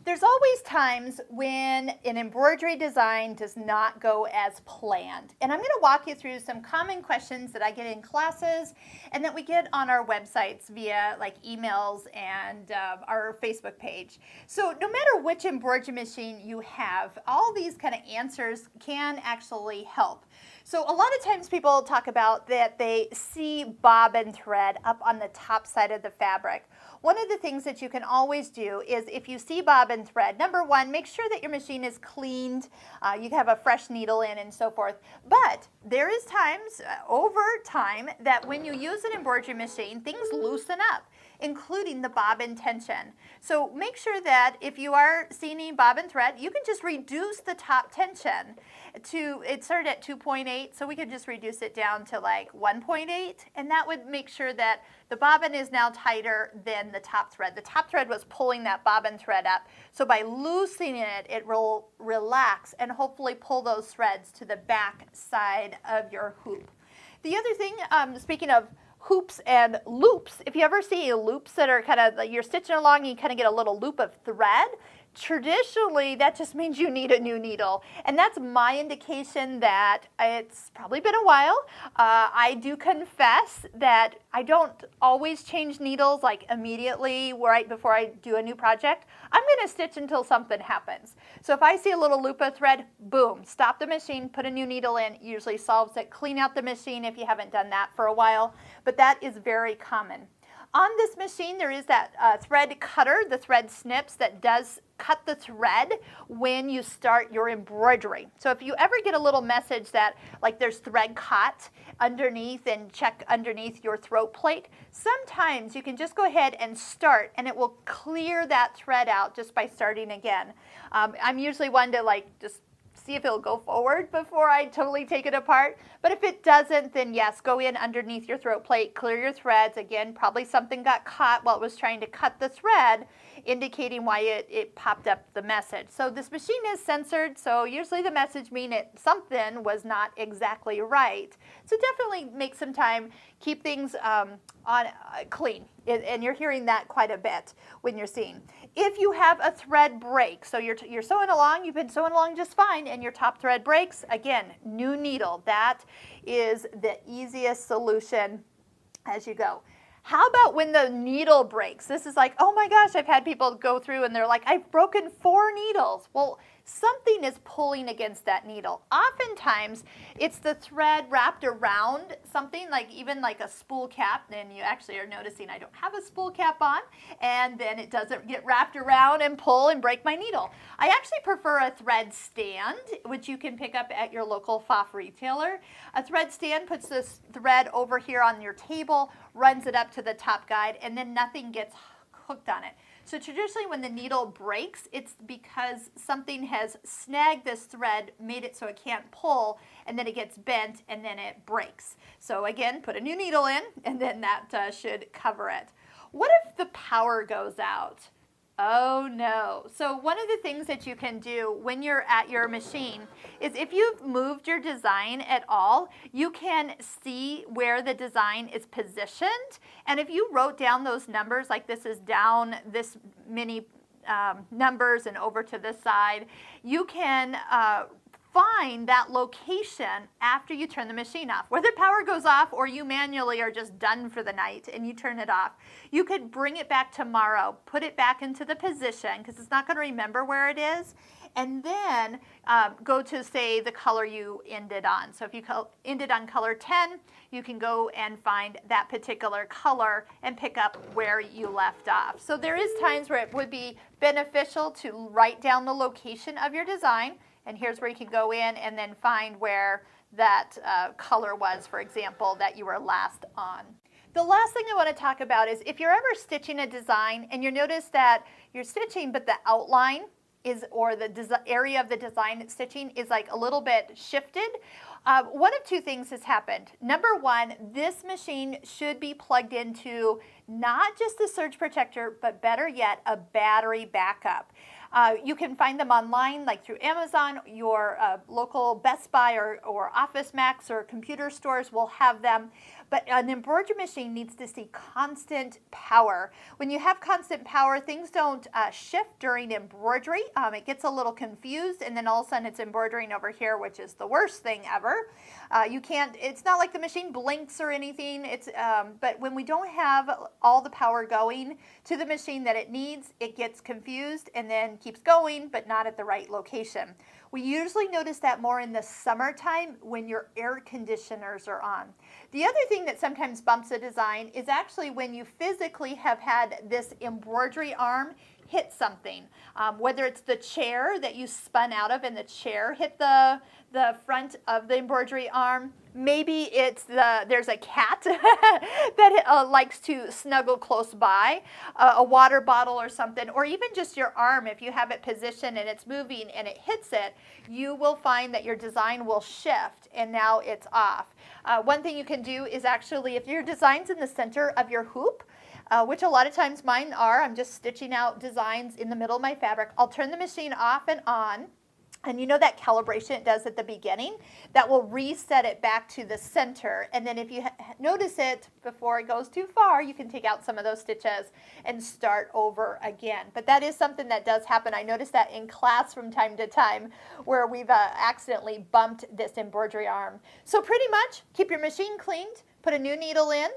There's always times when an embroidery design does not go as planned. And I'm going to walk you through some common questions that I get in classes and that we get on our websites via like emails and our Facebook page. So no matter which embroidery machine you have, all these kind of answers can actually help. So a lot of times people talk about that they see bobbin thread up on the top side of the fabric. One of the things that you can always do is if you see bobbin thread, number one, make sure that your machine is cleaned, you have a fresh needle in and so forth. But there is times over time that when you use an embroidery machine, things loosen up, including the bobbin tension. So make sure that if you are seeing bobbin thread, you can just reduce the top tension to, it started at 2.8, so we could just reduce it down to like 1.8, and that would make sure that the bobbin is now tighter than the top thread. The top thread was pulling that bobbin thread up, so by loosening it, it will relax and hopefully pull those threads to the back side of your hoop. The other thing, speaking of hoops and loops, if you ever see loops that are kind of, you're stitching along and you kind of get a little loop of thread, traditionally that just means you need a new needle, and that's my indication that it's probably been a while. I do confess that I don't always change needles like immediately right before I do a new project. I'm going to stitch until something happens. So if I see a little loop of thread, boom, stop the machine, put a new needle in, usually solves it. Clean out the machine if you haven't done that for a while, but that is very common. On this machine, there is that thread cutter, the thread snips, that does cut the thread when you start your embroidery. So if you ever get a little message that like there's thread caught underneath, and check underneath your throat plate, sometimes you can just go ahead and start and it will clear that thread out just by starting again. I'm usually one to like just see if it'll go forward before I totally take it apart. But if it doesn't, then yes, go in underneath your throat plate, clear your threads. Again, probably something got caught while it was trying to cut the thread, indicating why it popped up the message. So this machine is censored, so usually the message means something was not exactly right. So definitely make some time, keep things clean, and you're hearing that quite a bit when you're seeing. If you have a thread break, so you're sewing along, you've been sewing along just fine, and your top thread breaks, again, new needle. That is the easiest solution as you go. How about when the needle breaks? This is like, oh my gosh, I've had people go through and they're like, I've broken 4 needles. Well, something is pulling against that needle. Oftentimes, it's the thread wrapped around something, like even like a spool cap, and you actually are noticing I don't have a spool cap on, and then it doesn't get wrapped around and pull and break my needle. I actually prefer a thread stand, which you can pick up at your local Pfaff retailer. A thread stand puts this thread over here on your table, runs it up to the top guide, and then nothing gets hooked on it. So traditionally when the needle breaks, it's because something has snagged this thread, made it so it can't pull, and then it gets bent and then it breaks. So again, put a new needle in, and then that should cover it. What if the power goes out? Oh no. So one of the things that you can do when you're at your machine is if you've moved your design at all, you can see where the design is positioned. And if you wrote down those numbers, like this is down this many numbers and over to this side, you can find that location after you turn the machine off. Whether power goes off or you manually are just done for the night and you turn it off, you could bring it back tomorrow, put it back into the position because it's not going to remember where it is, and then go to, say, the color you ended on. So if you ended on color 10, you can go and find that particular color and pick up where you left off. So there is times where it would be beneficial to write down the location of your design. And here's where you can go in and then find where that color was, for example, that you were last on. The last thing I want to talk about is if you're ever stitching a design and you notice that you're stitching but the outline is, or the area of the design stitching is like a little bit shifted, one of two things has happened. Number one, this machine should be plugged into not just the surge protector, but better yet, a battery backup. You can find them online, like through Amazon. Your local Best Buy or Office Max or computer stores will have them. But an embroidery machine needs to see constant power. When you have constant power, things don't shift during embroidery. It gets a little confused, and then all of a sudden it's embroidering over here, which is the worst thing ever. You can't, it's not like the machine blinks or anything. But when we don't have all the power going to the machine that it needs, it gets confused and then keeps going, but not at the right location. We usually notice that more in the summertime when your air conditioners are on. The other thing that sometimes bumps a design is actually when you physically have had this embroidery arm hit something. Whether it's the chair that you spun out of and the chair hit the front of the embroidery arm. Maybe it's there's a cat that likes to snuggle close by, a water bottle or something, or even just your arm. If you have it positioned and it's moving and it hits it, you will find that your design will shift and now it's off. One thing you can do is actually, if your design's in the center of your hoop, which a lot of times mine are, I'm just stitching out designs in the middle of my fabric, I'll turn the machine off and on. And you know that calibration it does at the beginning? That will reset it back to the center. And then if you notice it before it goes too far, you can take out some of those stitches and start over again. But that is something that does happen. I notice that in class from time to time where we've accidentally bumped this embroidery arm. So pretty much keep your machine cleaned, put a new needle in,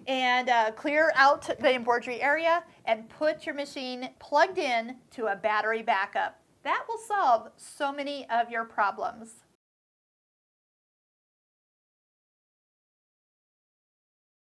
and clear out the embroidery area and put your machine plugged in to a battery backup. That will solve so many of your problems.